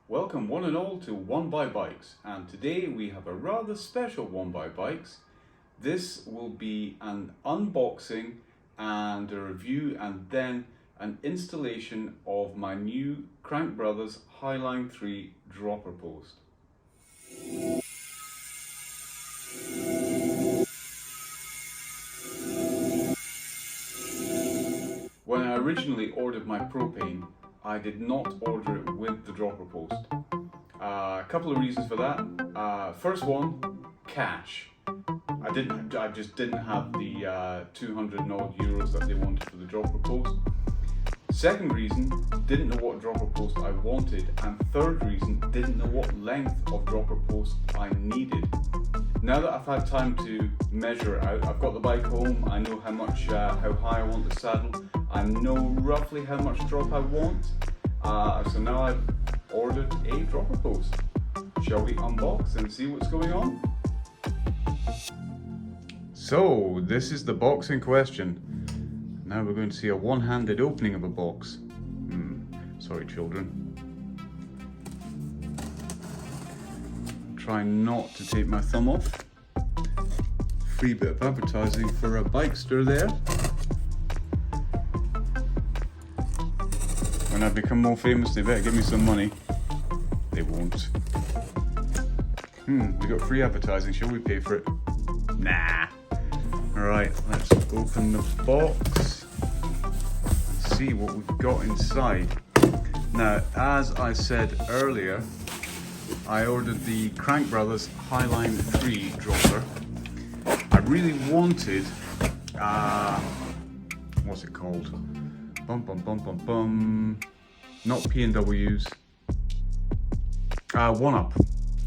Welcome one and all to One by Bikes, and today we have a rather special One by Bikes. This will be an unboxing and a review and then an installation of my new Crank Brothers Highline 3 dropper post. When I originally ordered my Propain, I did not order it with the dropper post. A couple of reasons for that. First one, cash. I just didn't have the 200 and odd euros that they wanted for the dropper post. Second reason, didn't know what dropper post I wanted. And third reason, didn't know what length of dropper post I needed. Now that I've had time to measure it out, I've got the bike home, I know how high I want the saddle, I know roughly how much drop I want. So now I've ordered a dropper post. Shall we unbox and see what's going on? So this is the box in question. Now we're going to see a one-handed opening of a box. Sorry children. Try not to take my thumb off. Free bit of advertising for a bikester there. When I become more famous, they better give me some money. They won't. We got free advertising, shall we pay for it? Nah. Alright, let's open the box and see what we've got inside. Now, as I said earlier, I ordered the Crank Brothers Highline 3 dropper. I really wanted, what's it called? Not P&Ws. One-Up.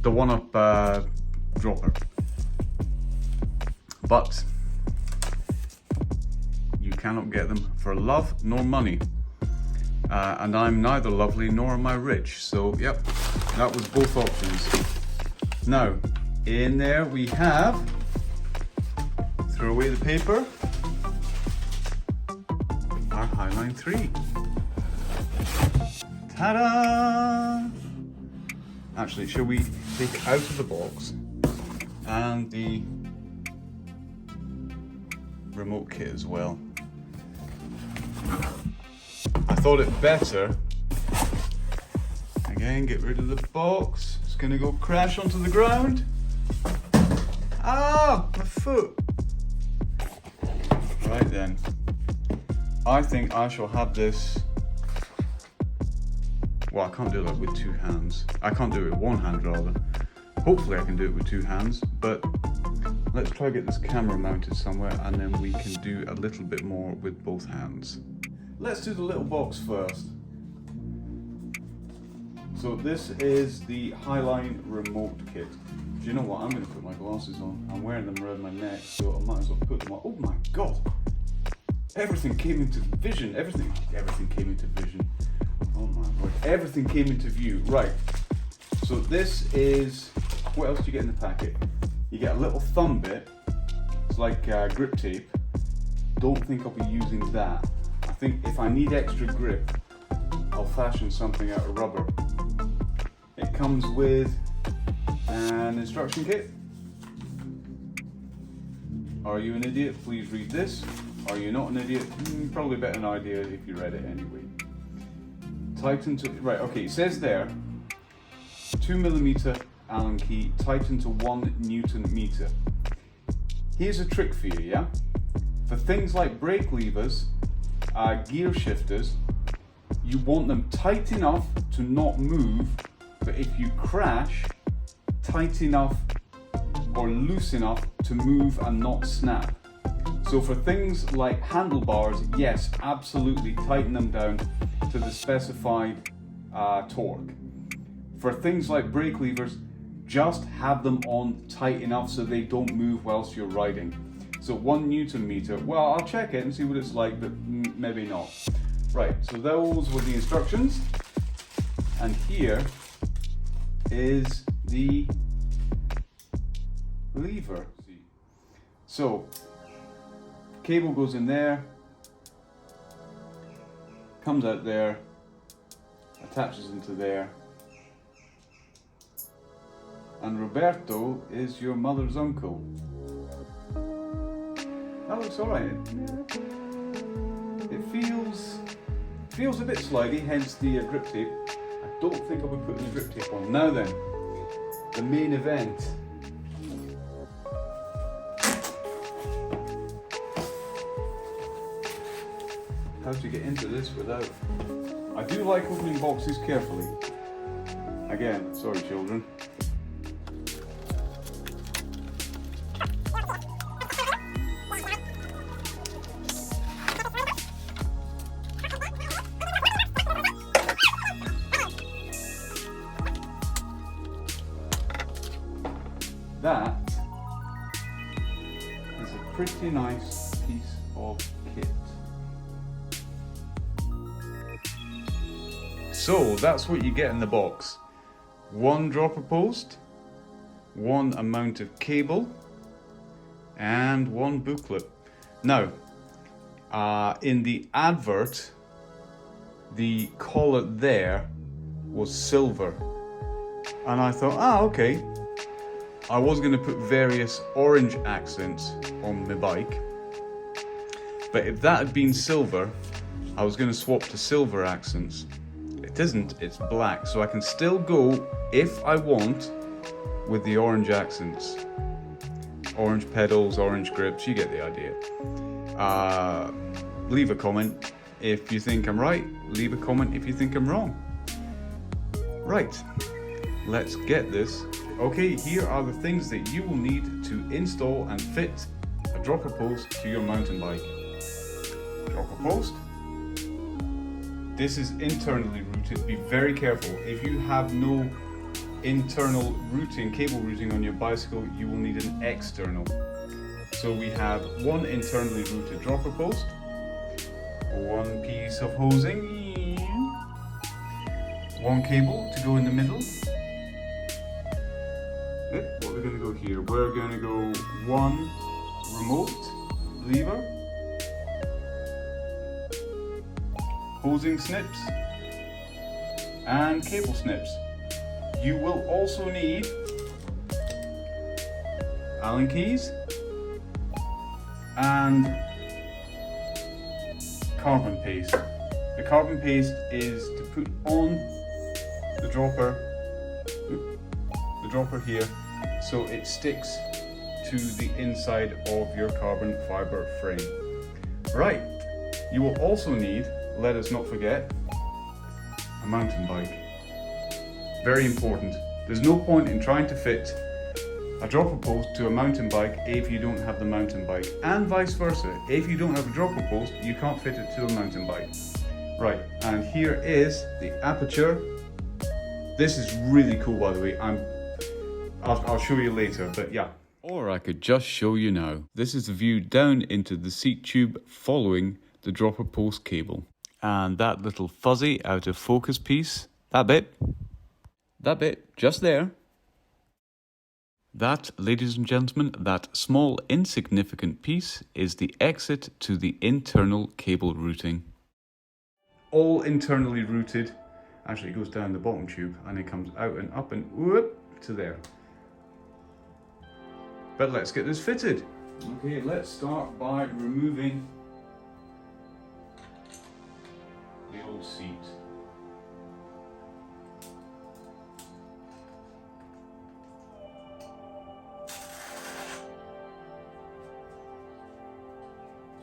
The One-Up dropper. But you cannot get them for love nor money. And I'm neither lovely nor am I rich. So, yep, that was both options. Now, in there we have, throw away the paper, our Highline 3. Ta-da! Actually, shall we take it out of the box and the remote kit as well? I thought it better. Again, get rid of the box. It's gonna go crash onto the ground. Ah, my foot. Right then. I think I shall have this. Well, I can't do that with two hands. I can't do it with one hand rather. Hopefully I can do it with two hands, but let's try to get this camera mounted somewhere and then we can do a little bit more with both hands. Let's do the little box first. So this is the Highline remote kit. Do you know what? I'm going to put my glasses on. I'm wearing them around my neck, so I might as well put them on. Oh my god! Everything came into vision. Everything came into vision. Oh my word! Everything came into view. Right. So this is. What else do you get in the packet? You get a little thumb bit. It's like grip tape. Don't think I'll be using that. I think if I need extra grip, I'll fashion something out of rubber. It comes with an instruction kit. Are you an idiot? Please read this. Are you not an idiot? Probably better an idea if you read it anyway. Tighten to, right, okay, it says there, 2mm Allen key, tighten to 1 Newton meter. Here's a trick for you, yeah? For things like brake levers, gear shifters, you want them tight enough to not move, but if you crash, tight enough or loose enough to move and not snap. So for things like handlebars, yes, absolutely tighten them down to the specified torque. For things like brake levers, just have them on tight enough so they don't move whilst you're riding. So 1 Newton meter, well, I'll check it and see what it's like, but maybe not. Right, so those were the instructions. And here is the lever. So, cable goes in there, comes out there, attaches into there, and Roberto is your mother's uncle. That looks alright. It feels a bit slidey, hence the grip tape. I don't think I'll be putting the grip tape on. Now then, the main event. How to get into this without... I do like opening boxes carefully. Again, sorry children. That is a pretty nice piece of kit. So that's what you get in the box. One dropper post, one amount of cable, and one booklet. Now, in the advert, the collar there was silver. And I thought, okay. I was going to put various orange accents on my bike. But if that had been silver, I was going to swap to silver accents. It isn't, it's black. So I can still go, if I want, with the orange accents. Orange pedals, orange grips, you get the idea. Leave a comment if you think I'm right. Leave a comment if you think I'm wrong. Right, let's get this. Okay, here are the things that you will need to install and fit a dropper post to your mountain bike. Dropper post. This is internally routed. Be very careful. If you have no internal routing, cable routing on your bicycle, you will need an external. So we have one internally routed dropper post, one piece of hosing, one cable to go in the middle. What we're going to go here, we're going to go one remote lever, hosing snips, and cable snips. You will also need Allen keys and carbon paste. The carbon paste is to put on the dropper here, so it sticks to the inside of your carbon fiber frame. Right, you will also need, let us not forget, a mountain bike. Very important. There's no point in trying to fit a dropper post to a mountain bike if you don't have the mountain bike, and vice versa. If you don't have a dropper post, you can't fit it to a mountain bike. Right, and here is the aperture. This is really cool, by the way. I'll show you later, but yeah. Or I could just show you now. This is the view down into the seat tube following the dropper post cable. And that little fuzzy out of focus piece, that bit, just there. That, ladies and gentlemen, that small insignificant piece is the exit to the internal cable routing. All internally routed. Actually, it goes down the bottom tube and it comes out and up and whoop to there. But let's get this fitted. Okay, let's start by removing the old seat.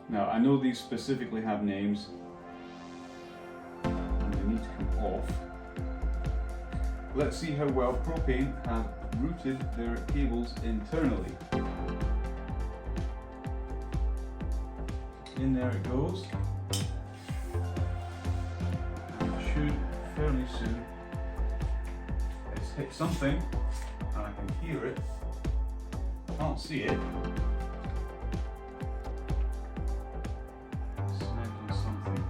Now, I know these specifically have names and they need to come off. Let's see how well Propain have routed their cables internally. In there it goes. And it should fairly soon. It's hit something and I can hear it. I can't see it. Snagged on something.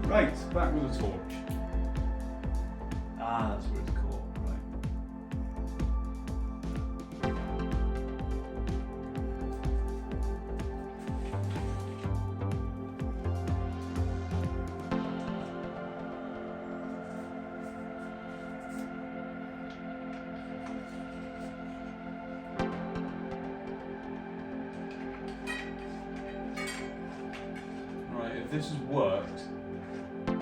Right, back with a torch. Ah, that's where it's caught, right. if this has worked, I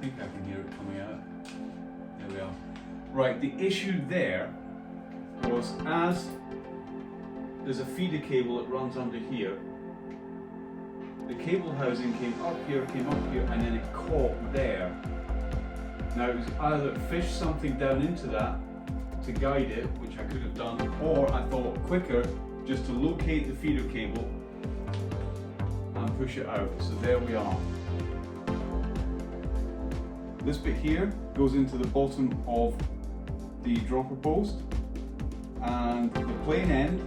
think I can hear it coming out. There we are. Right, the issue there was, as there's a feeder cable that runs under here, the cable housing came up here, and then it caught there. Now it was either fish something down into that to guide it, which I could have done, or I thought quicker just to locate the feeder cable and push it out. So there we are. This bit here goes into the bottom of the dropper post, and the plain end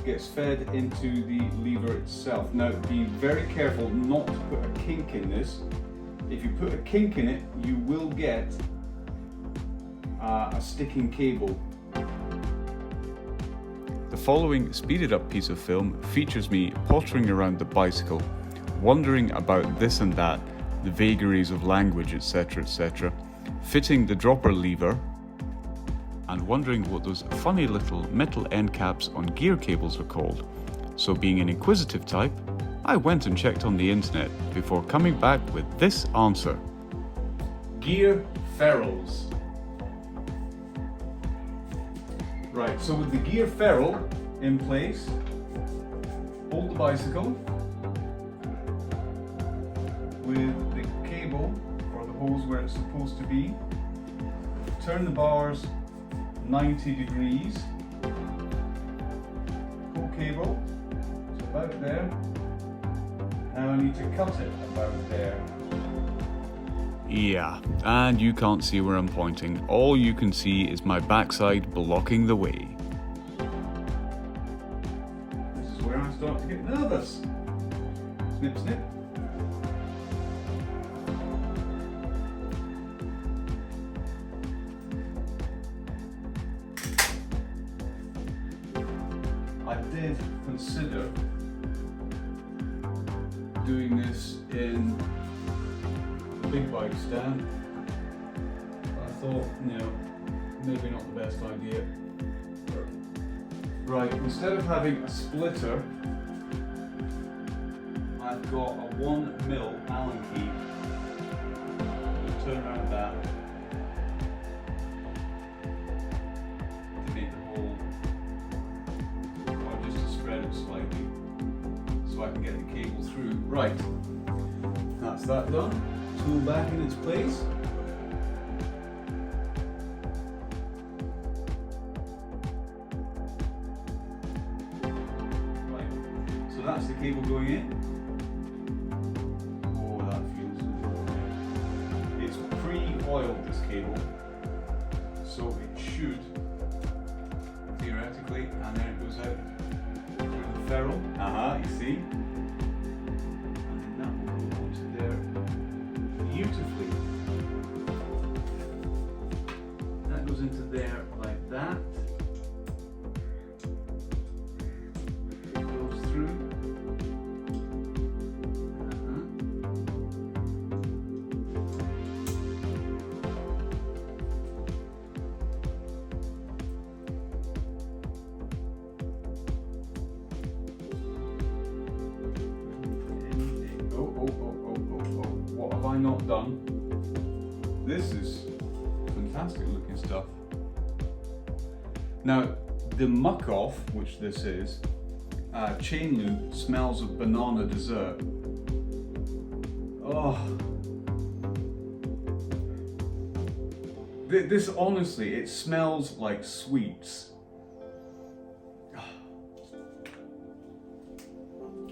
gets fed into the lever itself. Now be very careful not to put a kink in this. If you put a kink in it, you will get a sticking cable. The following speeded up piece of film features me pottering around the bicycle, wondering about this and that, the vagaries of language, etc., etc., fitting the dropper lever, and wondering what those funny little metal end caps on gear cables are called. So being an inquisitive type, I went and checked on the internet before coming back with this answer. Gear ferrules. Right, so with the gear ferrule in place, hold the bicycle with the cable or the hose where it's supposed to be, turn the bars 90 degrees, pull cable, it's about there. Now I need to cut it about there. Yeah, and you can't see where I'm pointing. All you can see is my backside blocking the way. This is where I start to get nervous. Snip, snip. I did consider doing this in a big bike stand, but I thought, no, maybe not the best idea. Right, instead of having a splitter, I've got a 1mm Allen key. Just turn around that to make the hole, or just to spread it slightly, so I can get the cable through. Right, that's that done. Tool back in its place. Right, so that's the cable going in. Oh, that feels good. It's pre-oiled, this cable, so it should, theoretically, and then it goes out through the ferrule. You see? Beautifully. That goes into there like that. It goes through. What have I not done? This is fantastic looking stuff. Now, the muck off, which this is, chain loop, smells of banana dessert. Oh. This honestly, it smells like sweets.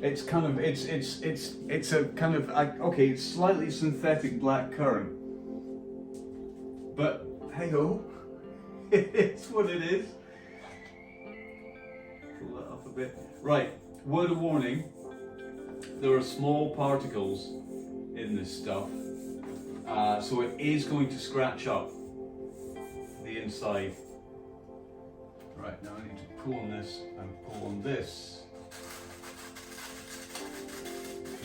It's kind of, it's a kind of, okay, it's slightly synthetic black currant, but hey ho, it's what it is. Pull that up a bit. Right, word of warning, there are small particles in this stuff, so it is going to scratch up the inside. Right, now I need to pull on this and pull on this.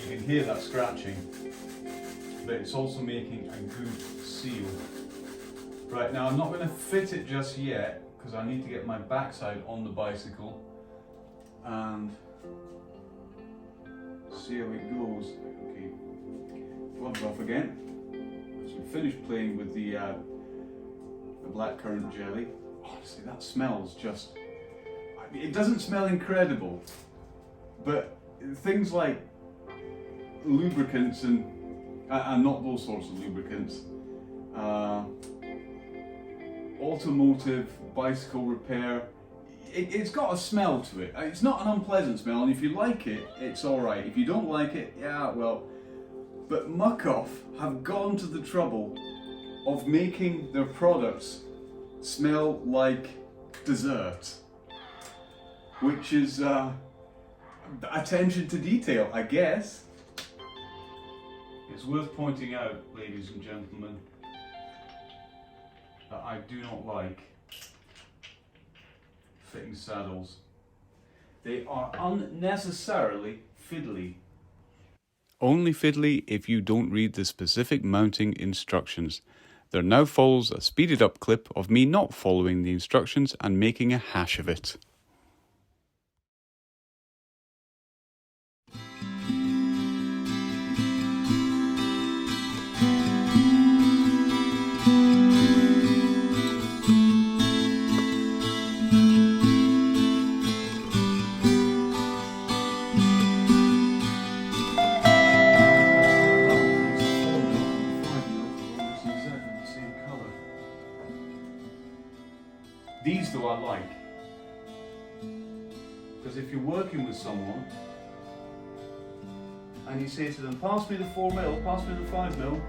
You can hear that scratching, but it's also making a good seal. Right, now I'm not going to fit it just yet because I need to get my backside on the bicycle, and see how it goes. Okay, gloves off again. So we finished playing with the blackcurrant jelly. Honestly, that smells just... I mean, it doesn't smell incredible, but things like lubricants and not those sorts of lubricants, automotive, bicycle repair, it's got a smell to it. It's not an unpleasant smell, and if you like it, it's alright. If you don't like it, yeah, well. But Muc-Off have gone to the trouble of making their products smell like dessert, which is attention to detail, I guess. It's worth pointing out, ladies and gentlemen, that I do not like fitting saddles. They are unnecessarily fiddly. Only fiddly if you don't read the specific mounting instructions. There now follows a speeded up clip of me not following the instructions and making a hash of it. These though I like, because if you're working with someone and you say to them, pass me the 4mm, pass me the 5mm,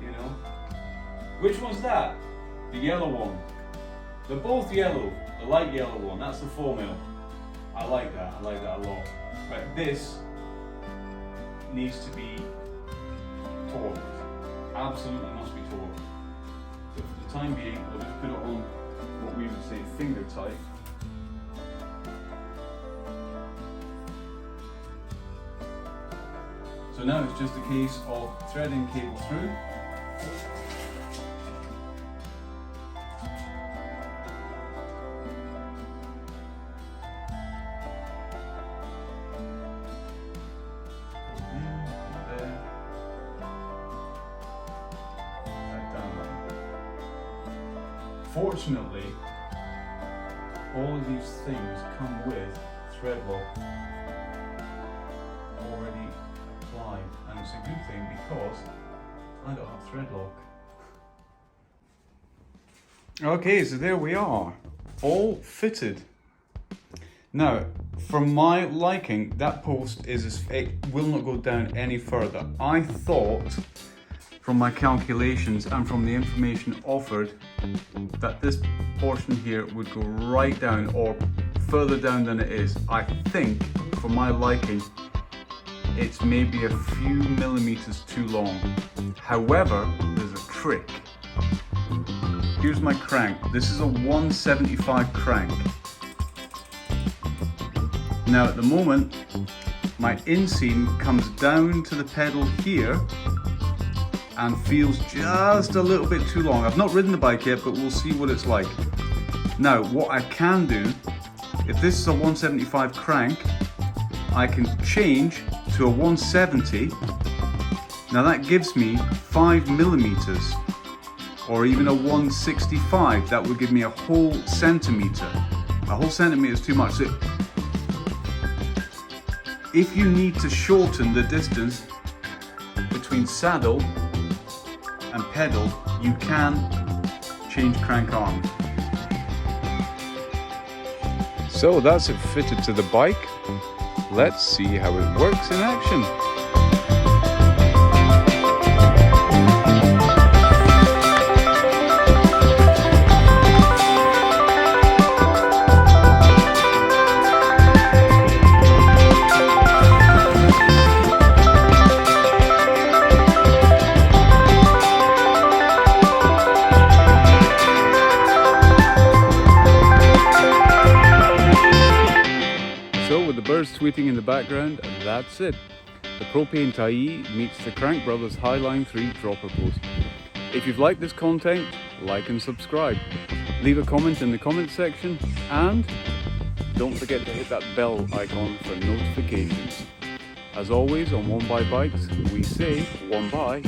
you know, which one's that? The yellow one. They're both yellow, the light yellow one, that's the 4mm. I like that a lot. But this needs to be torqued, absolutely must be torqued. So for the time being, I'll just put it on what we would say finger tight. So now it's just a case of threading cable through. Fortunately, all of these things come with thread lock already applied, and it's a good thing because I don't have thread lock. Okay, so there we are, all fitted. Now, for my liking, that post it will not go down any further. I thought, from my calculations and from the information offered, that this portion here would go right down or further down than it is. I think, for my liking, it's maybe a few millimeters too long. However, there's a trick. Here's my crank. This is a 175 crank. Now at the moment, my inseam comes down to the pedal here and feels just a little bit too long. I've not ridden the bike yet, but we'll see what it's like. Now, what I can do, if this is a 175 crank, I can change to a 170. Now that gives me 5 millimeters, or even a 165. That would give me a whole centimeter. A whole centimeter is too much. So if you need to shorten the distance between saddle and pedal, you can change crank arm. So that's it fitted to the bike. Let's see how it works in action. Birds tweeting in the background, and that's it. The Propain Tyee meets the Crank Brothers Highline 3 dropper post. If you've liked this content, like and subscribe. Leave a comment in the comment section, and don't forget to hit that bell icon for notifications. As always on One by Bikes, we say one by